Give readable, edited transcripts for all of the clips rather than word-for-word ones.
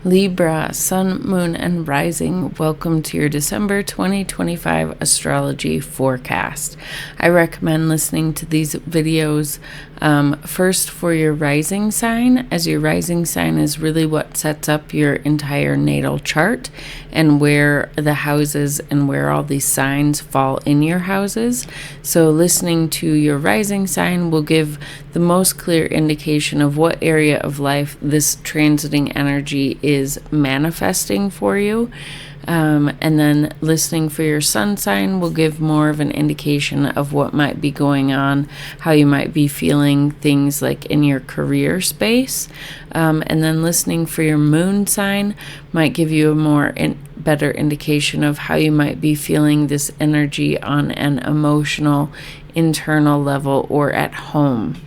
Libra, Sun, Moon, and Rising, welcome to your December 2025 astrology forecast. I recommend listening to these videos first for your rising sign, as your rising sign is really what sets up your entire natal chart and where the houses and where all these signs fall in your houses. So listening to your rising sign will give the most clear indication of what area of life this transiting energy is manifesting for you. And then listening for your sun sign will give more of an indication of what might be going on, how you might be feeling things like in your career space. And then listening for your moon sign might give you a better indication of how you might be feeling this energy on an emotional, internal level or at home.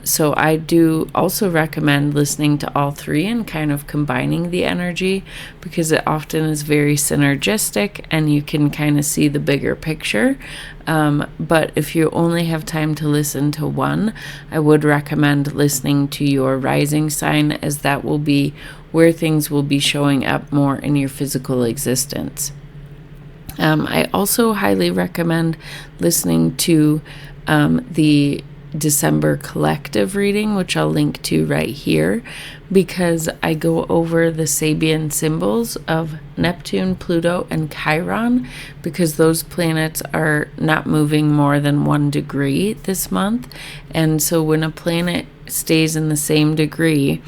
So I do also recommend listening to all three and kind of combining the energy, because it often is very synergistic and you can kind of see the bigger picture. But if you only have time to listen to one, I would recommend listening to your rising sign, as that will be where things will be showing up more in your physical existence. I also highly recommend listening to the December collective reading, which I'll link to right here, because I go over the Sabian symbols of Neptune, Pluto, and Chiron, because those planets are not moving more than 1 degree this month. And so when a planet stays in the same degree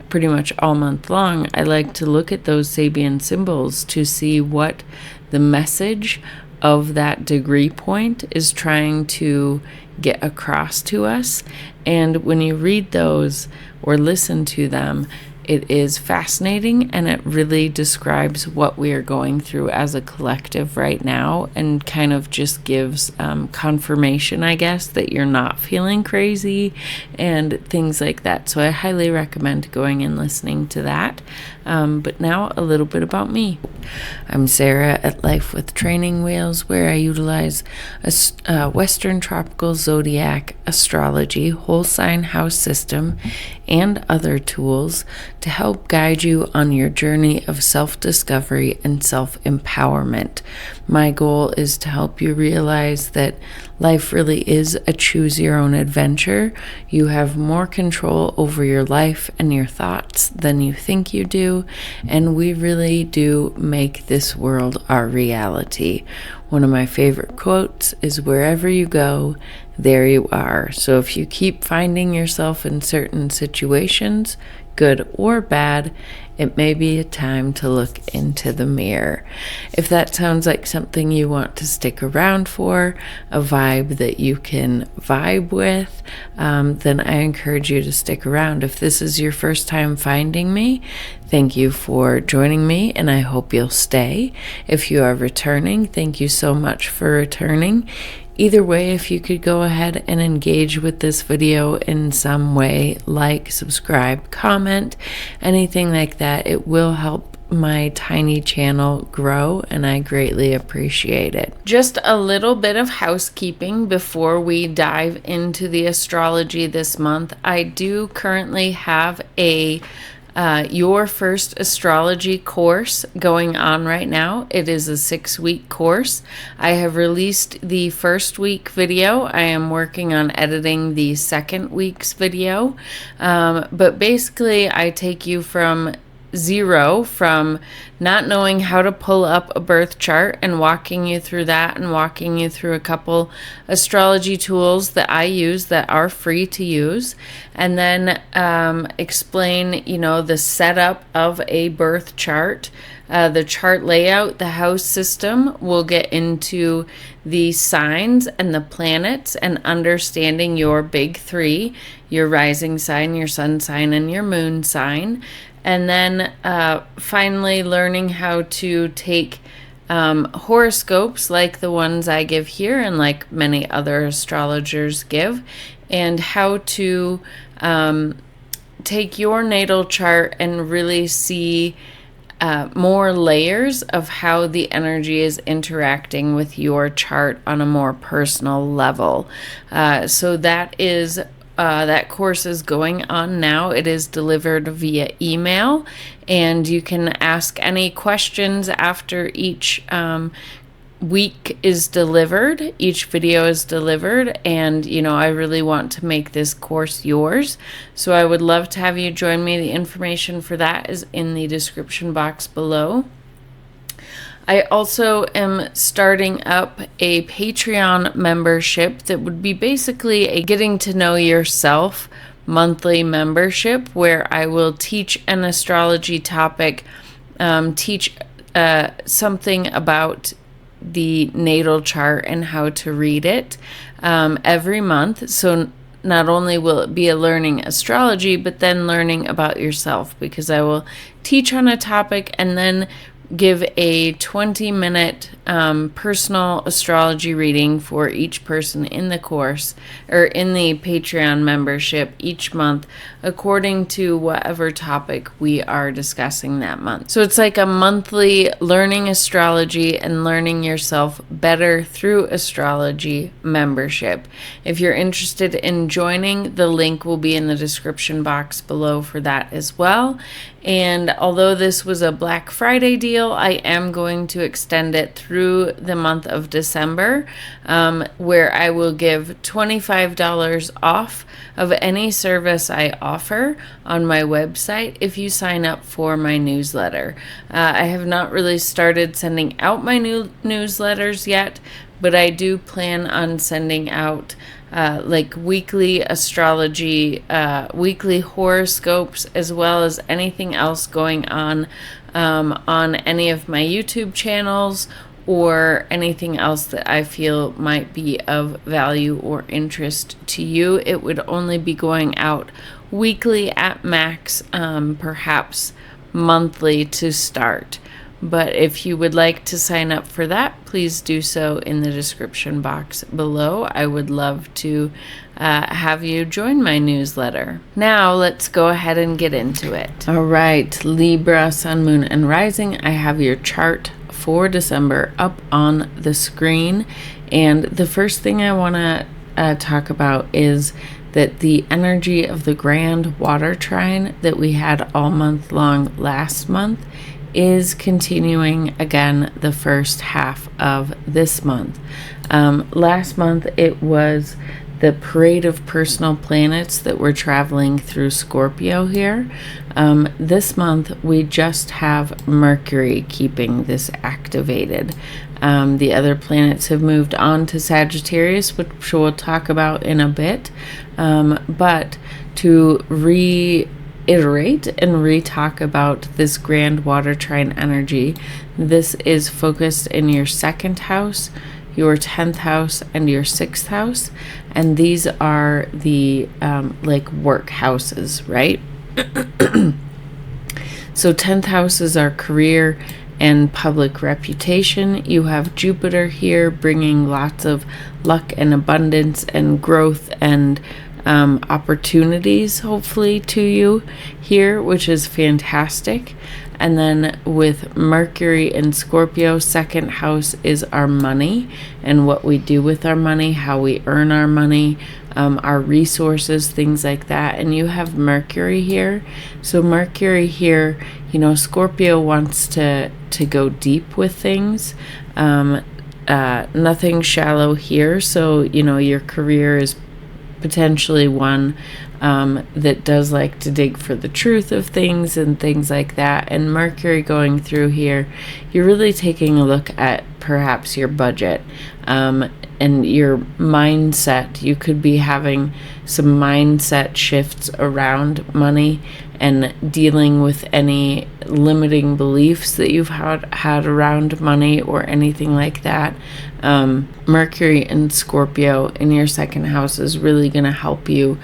pretty much all month long, I like to look at those Sabian symbols to see what the message of that degree point is trying to get across to us. And when you read those or listen to them, it is fascinating, and it really describes what we are going through as a collective right now, and kind of just gives confirmation, I guess, that you're not feeling crazy and things like that. So I highly recommend going and listening to that. But now a little bit about me. I'm Sarah at Life with Training Wheels, where I utilize a Western Tropical Zodiac astrology, whole sign house system, and other tools to help guide you on your journey of self-discovery and self-empowerment. My goal is to help you realize that life really is a choose-your-own adventure. You have more control over your life and your thoughts than you think you do, and we really do make this world our reality. One of my favorite quotes is, "Wherever you go, there you are." So if you keep finding yourself in certain situations, good or bad, it may be a time to look into the mirror. If that sounds like something you want to stick around for, a vibe that you can vibe with, then I encourage you to stick around. If this is your first time finding me, thank you for joining me, and I hope you'll stay. If you are returning, thank you so much for returning. Either way, if you could go ahead and engage with this video in some way, like, subscribe, comment, anything like that, it will help my tiny channel grow, and I greatly appreciate it. Just a little bit of housekeeping before we dive into the astrology this month. I do currently have a Your First Astrology course going on right now. It is a 6-week course. I have released the first week video. I am working on editing the second week's video. But basically, I take you from zero, from not knowing how to pull up a birth chart, and walking you through that, and walking you through a couple astrology tools that I use that are free to use, and then explain, the setup of a birth chart, the chart layout, the house system. We'll get into the signs and the planets and understanding your big three, your rising sign, your sun sign, and your moon sign. And then finally learning how to take horoscopes like the ones I give here and like many other astrologers give, and how to take your natal chart and really see more layers of how the energy is interacting with your chart on a more personal level. So that is that course is going on now. It is delivered via email, and you can ask any questions after each week is delivered, each video is delivered, and I really want to make this course yours, so I would love to have you join me. The information for that is in the description box below. I also am starting up a Patreon membership that would be basically a getting to know yourself monthly membership, where I will teach an astrology topic, teach something about the natal chart and how to read it every month. So not only will it be a learning astrology, but then learning about yourself, because I will teach on a topic and then give a 20-minute personal astrology reading for each person in the course, or in the Patreon membership, each month, according to whatever topic we are discussing that month. So it's like a monthly learning astrology and learning yourself better through astrology membership. If you're interested in joining, the link will be in the description box below for that as well. And although this was a Black Friday deal, I am going to extend it through the month of December, where I will give $25 off of any service I offer on my website if you sign up for my newsletter. I have not really started sending out my new newsletters yet, but I do plan on sending out like weekly astrology, weekly horoscopes, as well as anything else going on any of my YouTube channels, or anything else that I feel might be of value or interest to you. It would only be going out weekly at max, perhaps monthly to start. But if you would like to sign up for that, please do so in the description box below. I would love to have you join my newsletter. Now let's go ahead and get into it. All right, Libra, Sun, Moon, and Rising. I have your chart for December up on the screen. And the first thing I want to talk about is that the energy of the Grand Water Trine that we had all month long last month is continuing again the first half of this month. Last month it was the parade of personal planets that were traveling through Scorpio here. This month we just have Mercury keeping this activated. The other planets have moved on to Sagittarius, which we'll talk about in a bit. But to reiterate and re-talk about this Grand Water Trine energy, this is focused in your 2nd house, your 10th house, and your 6th house, and these are the like work houses, right? So 10th house is our career and public reputation. You have Jupiter here bringing lots of luck and abundance and growth and opportunities hopefully to you here, which is fantastic. And then with Mercury and Scorpio, 2nd house is our money and what we do with our money, how we earn our money, our resources, things like that. And you have Mercury here. So Mercury here, Scorpio wants to go deep with things. Nothing shallow here. So, your career is potentially one that does like to dig for the truth of things and things like that. And Mercury going through here, you're really taking a look at perhaps your budget and your mindset. You could be having some mindset shifts around money and dealing with any limiting beliefs that you've had around money or anything like that. Mercury and Scorpio in your 2nd house is really going to help you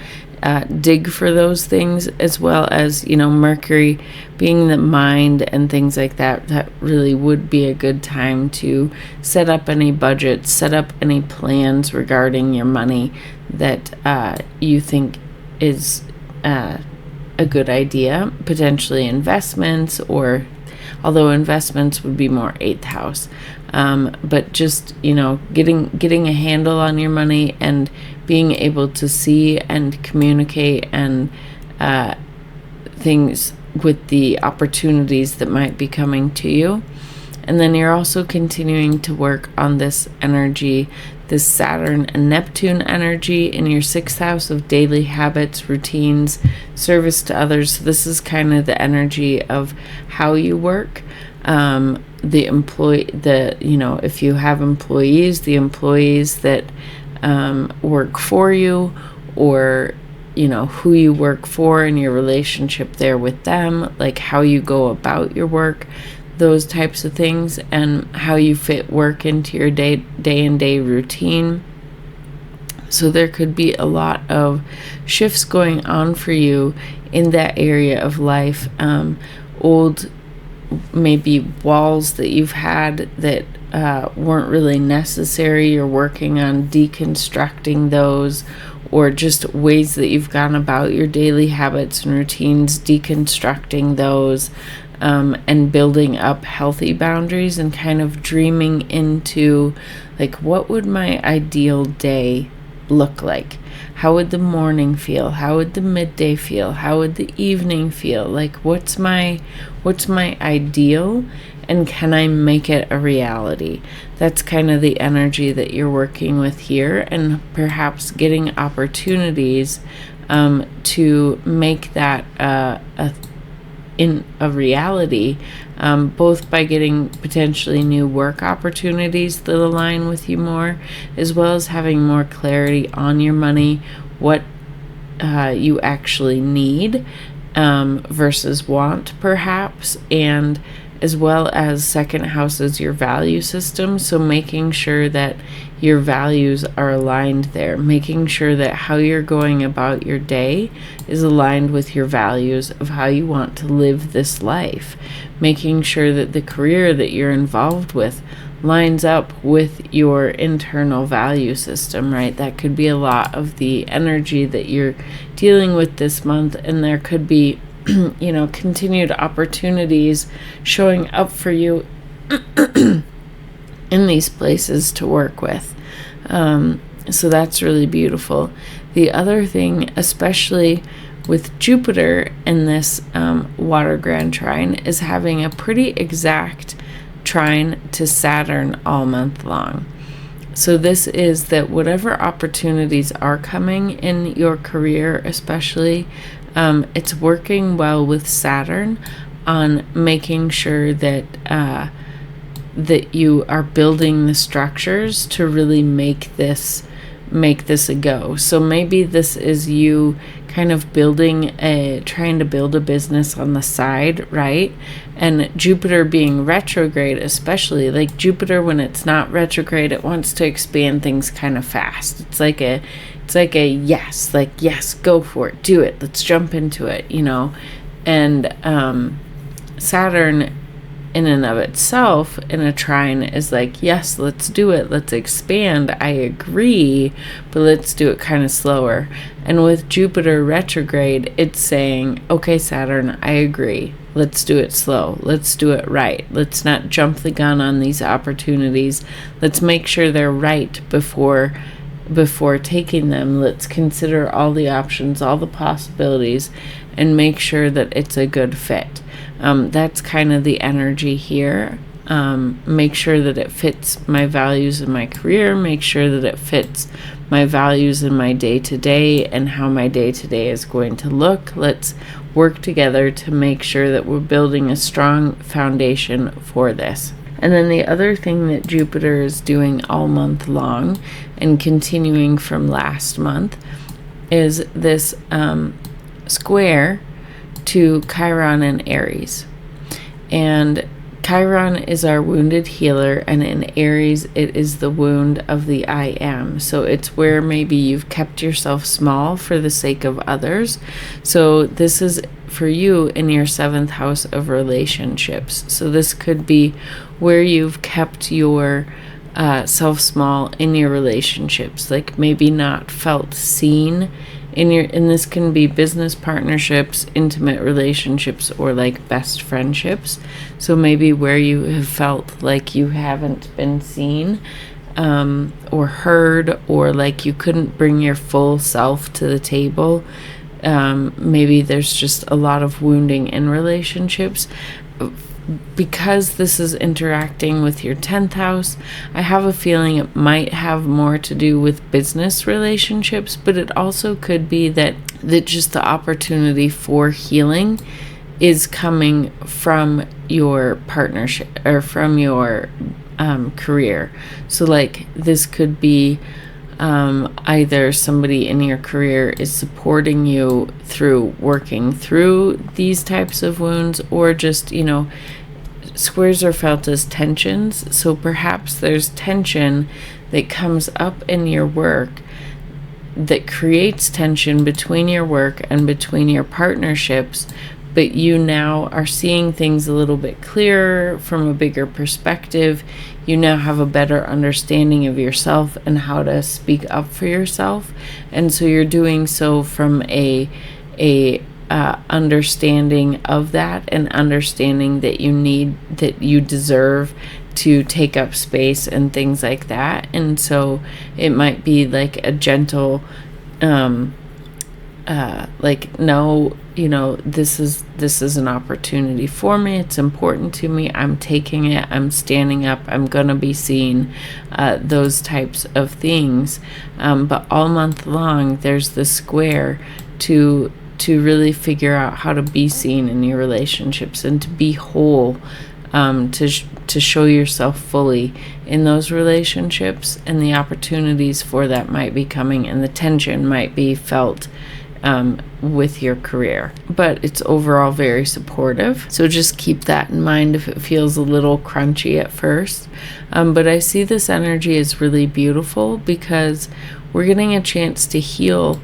dig for those things, as well as, Mercury being the mind and things like that. That really would be a good time to set up any budgets, set up any plans regarding your money that you think is a good idea. Potentially investments, or although investments would be more 8th house. But just, getting a handle on your money and being able to see and communicate and things with the opportunities that might be coming to you. And then you're also continuing to work on this energy, this Saturn and Neptune energy in your 6th house of daily habits, routines, service to others. So this is kind of the energy of how you work. If you have employees, the employees that work for you, or who you work for and your relationship there with them, like how you go about your work, those types of things, and how you fit work into your day-and-day routine. So there could be a lot of shifts going on for you in that area of life. Old maybe walls that you've had that weren't really necessary. You're working on deconstructing those, or just ways that you've gone about your daily habits and routines, deconstructing those, and building up healthy boundaries, and kind of dreaming into, like, what would my ideal day look like? How would the morning feel? How would the midday feel? How would the evening feel? Like, what's my ideal, and can I make it a reality? That's kind of the energy that you're working with here, and perhaps getting opportunities to make that a reality, both by getting potentially new work opportunities that align with you more, as well as having more clarity on your money, what you actually need versus want, perhaps, and as well as 2nd house is your value system. So making sure that your values are aligned there, making sure that how you're going about your day is aligned with your values of how you want to live this life, making sure that the career that you're involved with lines up with your internal value system, right? That could be a lot of the energy that you're dealing with this month, and there could be continued opportunities showing up for you in these places to work with. So that's really beautiful. The other thing, especially with Jupiter in this water Grand Trine, is having a pretty exact trine to Saturn all month long. So this is that whatever opportunities are coming in your career, especially, it's working well with Saturn on making sure that that you are building the structures to really make this a go. So maybe this is you kind of trying to build a business on the side, right? And Jupiter being retrograde, especially, like Jupiter when it's not retrograde, it wants to expand things kind of fast. It's like a yes, go for it, do it, let's jump into it, and Saturn in and of itself in a trine is like, yes, let's do it, let's expand, I agree, but let's do it kind of slower. And with Jupiter retrograde, it's saying, okay, Saturn, I agree, let's do it slow, let's do it right, let's not jump the gun on these opportunities, let's make sure they're right before taking them. Let's consider all the options, all the possibilities, and make sure that it's a good fit. That's kind of the energy here. Make sure that it fits my values in my career, make sure that it fits my values in my day-to-day and how my day-to-day is going to look. Let's work together to make sure that we're building a strong foundation for this. And then the other thing that Jupiter is doing all month long and continuing from last month is this square to Chiron and Aries. And Chiron is our wounded healer, and in Aries it is the wound of the I am. So it's where maybe you've kept yourself small for the sake of others. So this is for you in your 7th house of relationships. So this could be where you've kept your self small in your relationships, like maybe not felt seen and this can be business partnerships, intimate relationships, or like best friendships. So maybe where you have felt like you haven't been seen or heard, or like you couldn't bring your full self to the table. Maybe there's just a lot of wounding in relationships. Because this is interacting with your 10th house, I have a feeling it might have more to do with business relationships, but it also could be that just the opportunity for healing is coming from your partnership or from your career. So like this could be either somebody in your career is supporting you through working through these types of wounds, or just, squares are felt as tensions. So perhaps there's tension that comes up in your work that creates tension between your work and between your partnerships, but you now are seeing things a little bit clearer from a bigger perspective. You now have a better understanding of yourself and how to speak up for yourself. And so you're doing so from a understanding of that, and understanding that you deserve to take up space and things like that. And so it might be like a gentle like, no, this is an opportunity for me. It's important to me. I'm taking it. I'm standing up. I'm going to be seen, those types of things. But all month long, there's the square to really figure out how to be seen in your relationships and to be whole, to show yourself fully in those relationships. And the opportunities for that might be coming, and the tension might be felt with your career, but it's overall very supportive. So just keep that in mind if it feels a little crunchy at first. But I see this energy as really beautiful because we're getting a chance to heal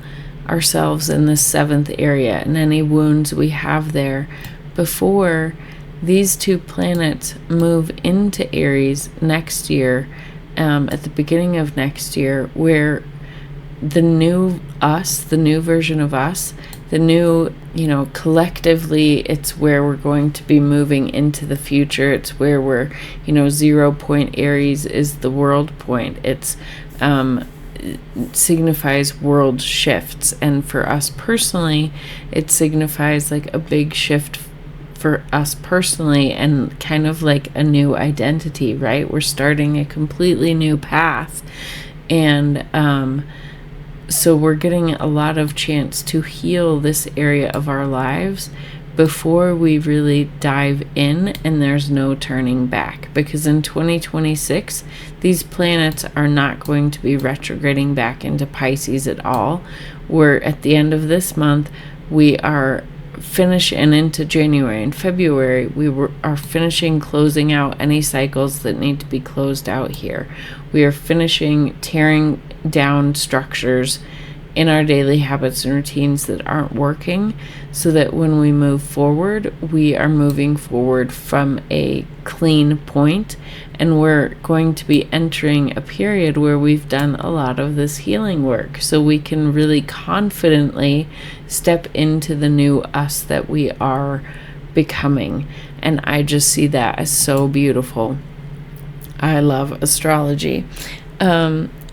ourselves in the 7th area and any wounds we have there before these two planets move into Aries next year, at the beginning of next year, where the new us, the new version of us, the new, collectively, it's where we're going to be moving into the future. It's where we're, 0 point Aries is the world point. It's signifies world shifts. And for us personally, it signifies like a big shift for us personally, and kind of like a new identity, right? We're starting a completely new path. And, so we're getting a lot of chance to heal this area of our lives before we really dive in and there's no turning back. Because in 2026, these planets are not going to be retrograding back into Pisces at all. We're at the end of this month, we are and into January and February, are finishing closing out any cycles that need to be closed out here. We are finishing tearing down structures in our daily habits and routines that aren't working, so that when we move forward, we are moving forward from a clean point, and we're going to be entering a period where we've done a lot of this healing work, so we can really confidently step into the new us that we are becoming. And I just see that as so beautiful. I love astrology.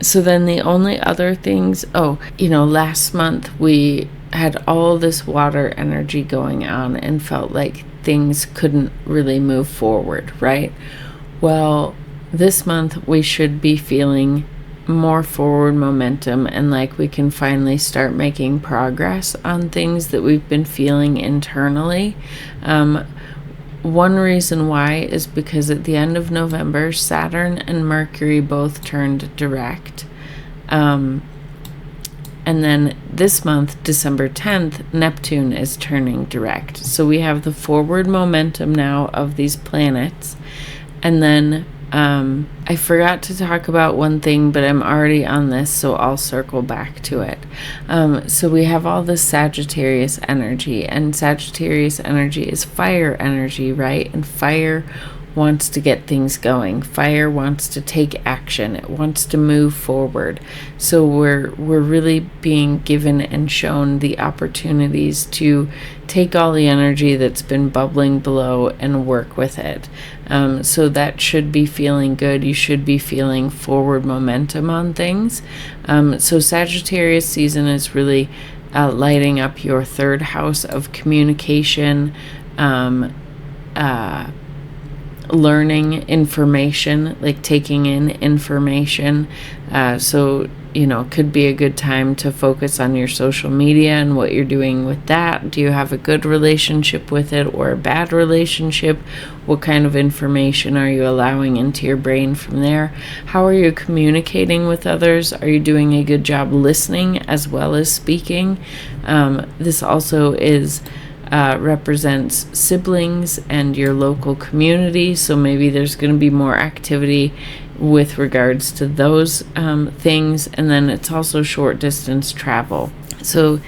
So then the only other things, last month we had all this water energy going on and felt like things couldn't really move forward, right? Well, this month we should be feeling more forward momentum, and like we can finally start making progress on things that we've been feeling internally. One reason why is because at the end of November, Saturn and Mercury both turned direct. And then this month, December 10th, Neptune is turning direct. So we have the forward momentum now of these planets. And then I forgot to talk about one thing, but I'm already on this, so I'll circle back to it. So we have all this Sagittarius energy, and Sagittarius energy is fire energy, right? And fire wants to get things going. Fire wants to take action. It wants to move forward. So we're really being given and shown the opportunities to take all the energy that's been bubbling below and work with it. So that should be feeling good. You should be feeling forward momentum on things. So Sagittarius season is really lighting up your third house of communication, learning information, like taking in information. So, it could be a good time to focus on your social media and what you're doing with that. Do you have a good relationship with it or a bad relationship? What kind of information are you allowing into your brain from there? How are you communicating with others? Are you doing a good job listening as well as speaking? This also represents siblings and your local community, so maybe there's going to be more activity with regards to those things. And then it's also short distance travel, so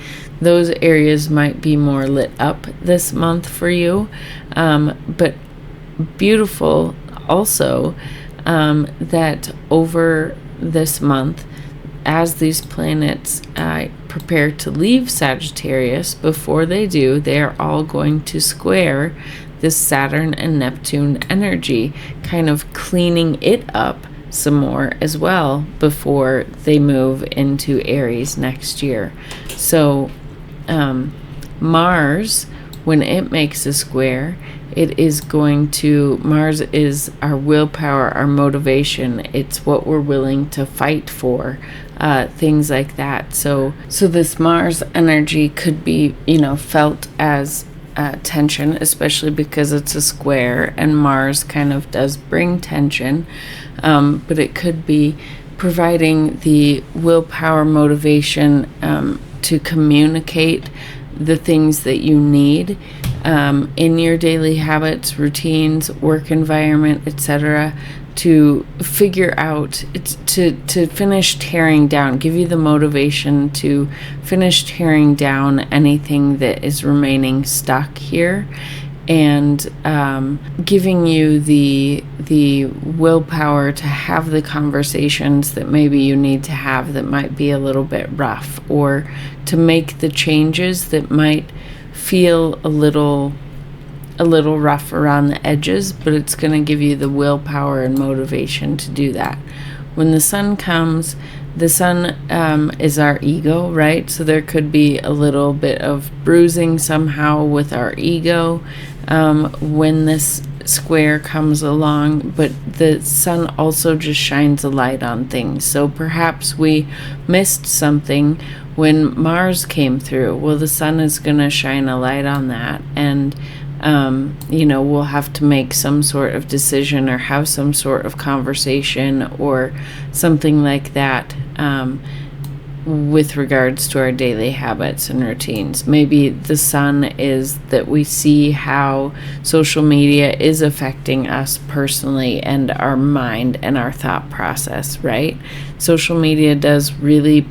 those areas might be more lit up this month for you. But beautiful also that over this month, as these planets prepare to leave Sagittarius, before they do, they are all going to square this Saturn and Neptune energy, kind of cleaning it up some more as well before they move into Aries next year. So Mars, when it makes a square, Mars is our willpower, our motivation. It's what we're willing to fight for, things like that. So this Mars energy could be, felt as tension, especially because it's a square, and Mars kind of does bring tension. But it could be providing the willpower, motivation to communicate the things that you need in your daily habits, routines, work environment, etc., to figure out, to finish tearing down, give you the motivation to finish tearing down anything that is remaining stuck here, and giving you the willpower to have the conversations that maybe you need to have that might be a little bit rough, or to make the changes that might feel a little rough around the edges, but it's going to give you the willpower and motivation to do that. When the sun comes, the sun is our ego, right? So there could be a little bit of bruising somehow with our ego when this square comes along, but the sun also just shines a light on things. So perhaps we missed something when Mars came through. Well, the sun is going to shine a light on that, and we'll have to make some sort of decision or have some sort of conversation or something like that with regards to our daily habits and routines. Maybe the sun is that we see how social media is affecting us personally and our mind and our thought process, right? Social media does really,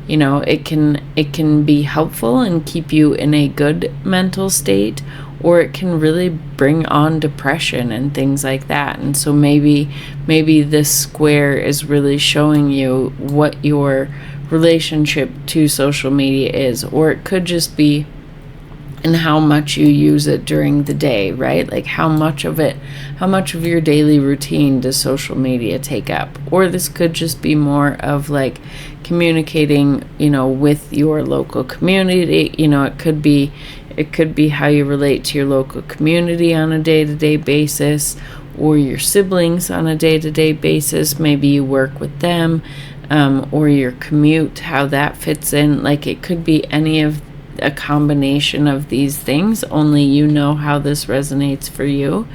it can be helpful and keep you in a good mental state, or it can really bring on depression and things like that. And so maybe this square is really showing you what your relationship to social media is, or it could just be in how much you use it during the day, right? Like how much of your daily routine does social media take up? Or this could just be more of like communicating, with your local community. It could be how you relate to your local community on a day-to-day basis, or your siblings on a day-to-day basis. Maybe you work with them, or your commute, how that fits in. Like it could be a combination of these things, only you know how this resonates for you.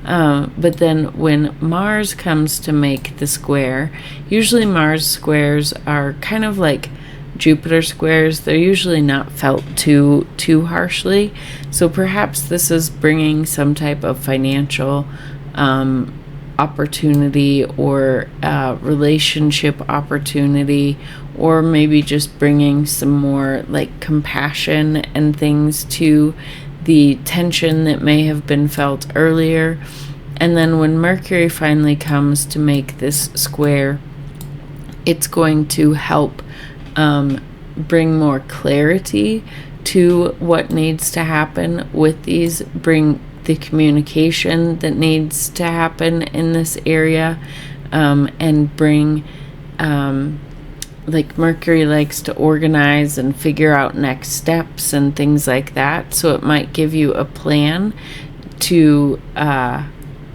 But then when Mars comes to make the square, usually Mars squares are kind of like Jupiter squares. They're usually not felt too harshly. So perhaps this is bringing some type of financial opportunity, or relationship opportunity, or maybe just bringing some more like compassion and things to the tension that may have been felt earlier. And then when Mercury finally comes to make this square, it's going to help bring more clarity to what needs to happen with these, bring the communication that needs to happen in this area, and bring, like Mercury likes to organize and figure out next steps and things like that. So it might give you a plan to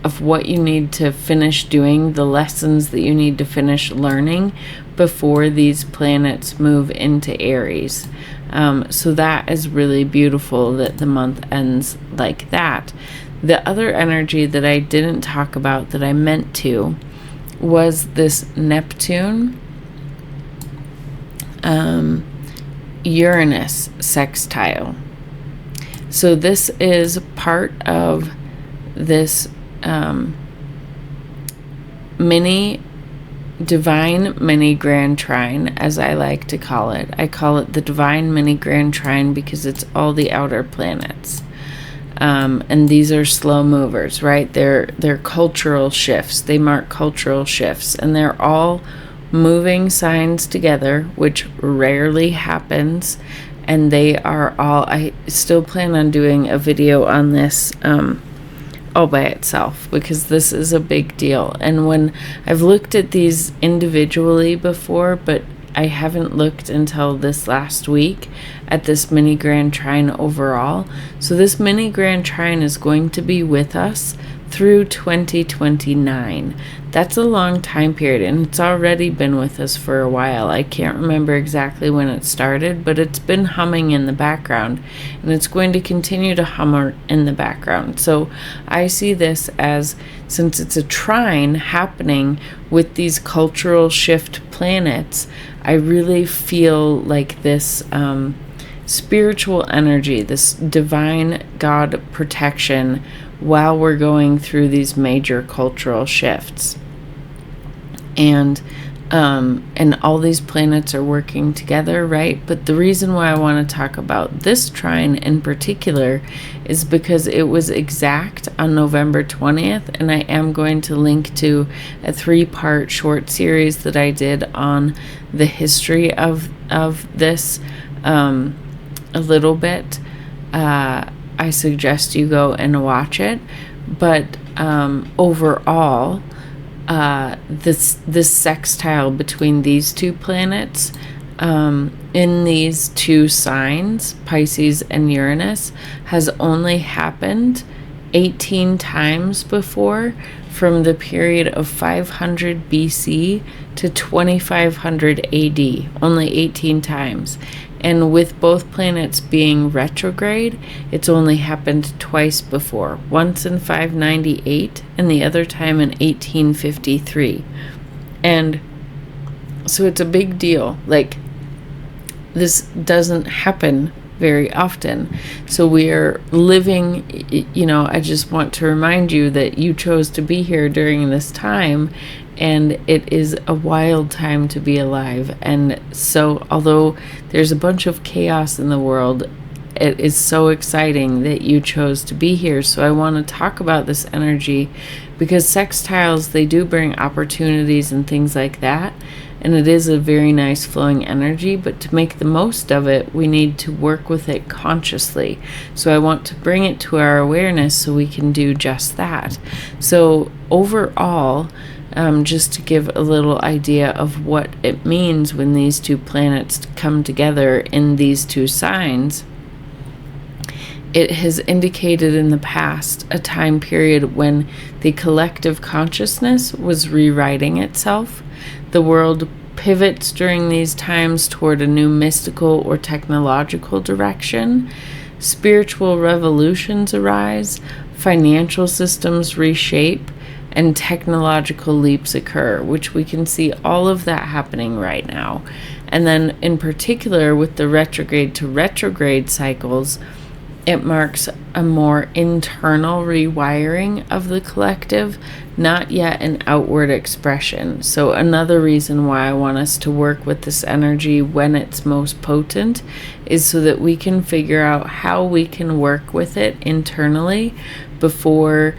of what you need to finish doing, the lessons that you need to finish learning before these planets move into Aries. So that is really beautiful that the month ends like that. The other energy that I didn't talk about that I meant to was this Neptune Uranus sextile. So this is part of this divine mini Grand Trine, as I like to call it. I call it the divine mini Grand Trine because it's all the outer planets. And these are slow movers, right? They're cultural shifts. They mark cultural shifts, and they're all moving signs together, which rarely happens. And they are all, I still plan on doing a video on this all by itself, because this is a big deal. And when I've looked at these individually before, but I haven't looked until this last week at this mini Grand Trine overall. So this mini Grand Trine is going to be with us through 2029. That's a long time period, and it's already been with us for a while. I can't remember exactly when it started, but it's been humming in the background, and it's going to continue to hum in the background. So I see this as, since it's a trine happening with these cultural shift planets, I really feel like this spiritual energy, this divine God protection while we're going through these major cultural shifts. And all these planets are working together, right? But the reason why I want to talk about this trine in particular is because it was exact on November 20th, and I am going to link to a 3-part short series that I did on the history of this a little bit. I suggest you go and watch it. But overall, this sextile between these two planets in these two signs, Pisces and Uranus, has only happened 18 times before, from the period of 500 BC to 2500 AD, only 18 times. And with both planets being retrograde, it's only happened twice before, once in 598 and the other time in 1853. And so it's a big deal. Like, this doesn't happen very often. So we are living, I just want to remind you that you chose to be here during this time, and it is a wild time to be alive. And so although there's a bunch of chaos in the world, it is so exciting that you chose to be here. So I want to talk about this energy because sextiles, they do bring opportunities and things like that. And it is a very nice flowing energy, but to make the most of it, we need to work with it consciously. So I want to bring it to our awareness so we can do just that. So overall, just to give a little idea of what it means when these two planets come together in these two signs, it has indicated in the past a time period when the collective consciousness was rewriting itself. The world pivots during these times toward a new mystical or technological direction. Spiritual revolutions arise, financial systems reshape, and technological leaps occur, which we can see all of that happening right now. And then in particular with the retrograde to retrograde cycles, it marks a more internal rewiring of the collective, not yet an outward expression. So another reason why I want us to work with this energy when it's most potent is so that we can figure out how we can work with it internally before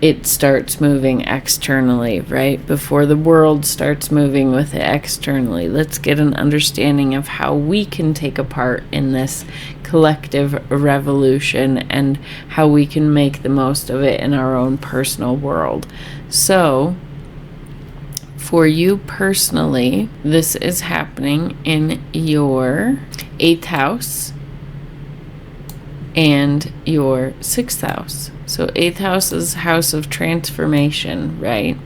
it starts moving externally, right? Before the world starts moving with it externally. Let's get an understanding of how we can take a part in this collective revolution and how we can make the most of it in our own personal world. So, for you personally, this is happening in your 8th house and your 6th house. So 8th house is house of transformation, right?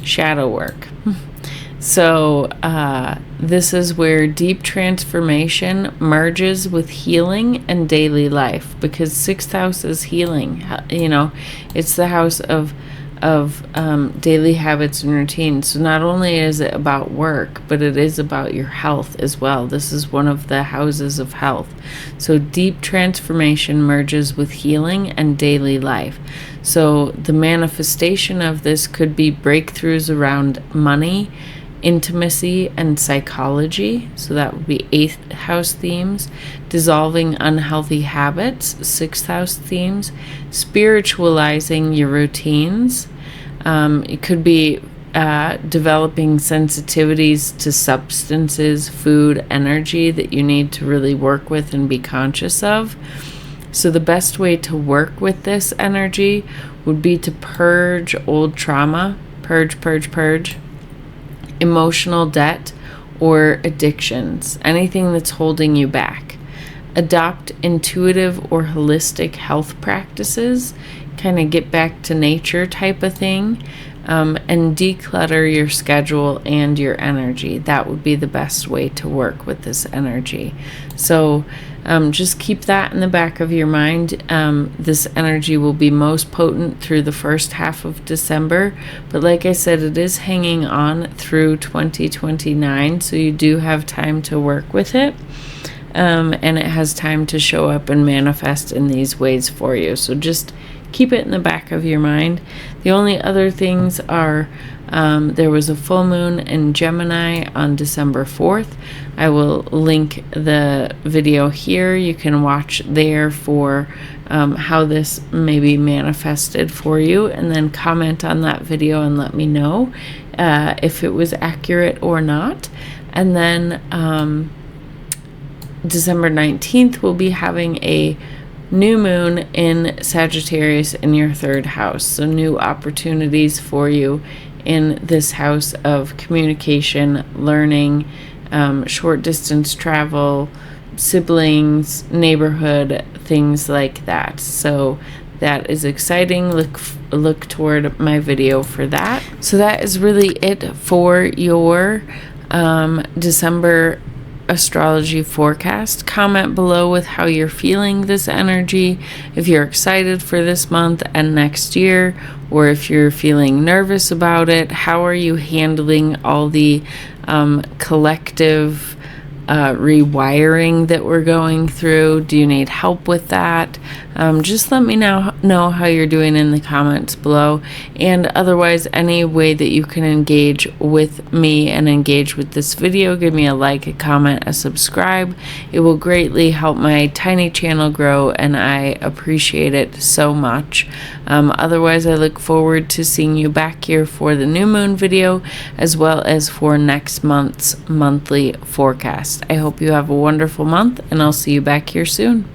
Shadow work. So this is where deep transformation merges with healing and daily life, because 6th house is healing. You know, it's the house of daily habits and routines. So not only is it about work, but it is about your health as well. This is one of the houses of health. So deep transformation merges with healing and daily life. So the manifestation of this could be breakthroughs around money, intimacy, and psychology. So that would be 8th house themes. Dissolving unhealthy habits, 6th house themes. Spiritualizing your routines. It could be developing sensitivities to substances, food, energy that you need to really work with and be conscious of. So the best way to work with this energy would be to purge old trauma, purge, emotional debt, or addictions, anything that's holding you back. Adopt intuitive or holistic health practices, kind of get back to nature type of thing, and declutter your schedule and your energy. That would be the best way to work with this energy. So just keep that in the back of your mind. This energy will be most potent through the first half of December, but like I said, it is hanging on through 2029, so you do have time to work with it. And it has time to show up and manifest in these ways for you. So just keep it in the back of your mind. The only other things are there was a full moon in Gemini on December 4th. I will link the video here. You can watch there for how this may be manifested for you, and then comment on that video and let me know if it was accurate or not. And then December 19th, we'll be having a new moon in Sagittarius in your 3rd house. So new opportunities for you in this house of communication, learning, short distance travel, siblings, neighborhood, things like that. So that is exciting. Look toward my video for that. So that is really it for your December astrology forecast. Comment below with how you're feeling this energy, if you're excited for this month and next year, or if you're feeling nervous about it. How are you handling all the collective rewiring that we're going through? Do you need help with that? Just let me know how you're doing in the comments below. And otherwise, any way that you can engage with me and engage with this video, give me a like, a comment, a subscribe. It will greatly help my tiny channel grow, and I appreciate it so much. Otherwise, I look forward to seeing you back here for the new moon video, as well as for next month's monthly forecast. I hope you have a wonderful month, and I'll see you back here soon.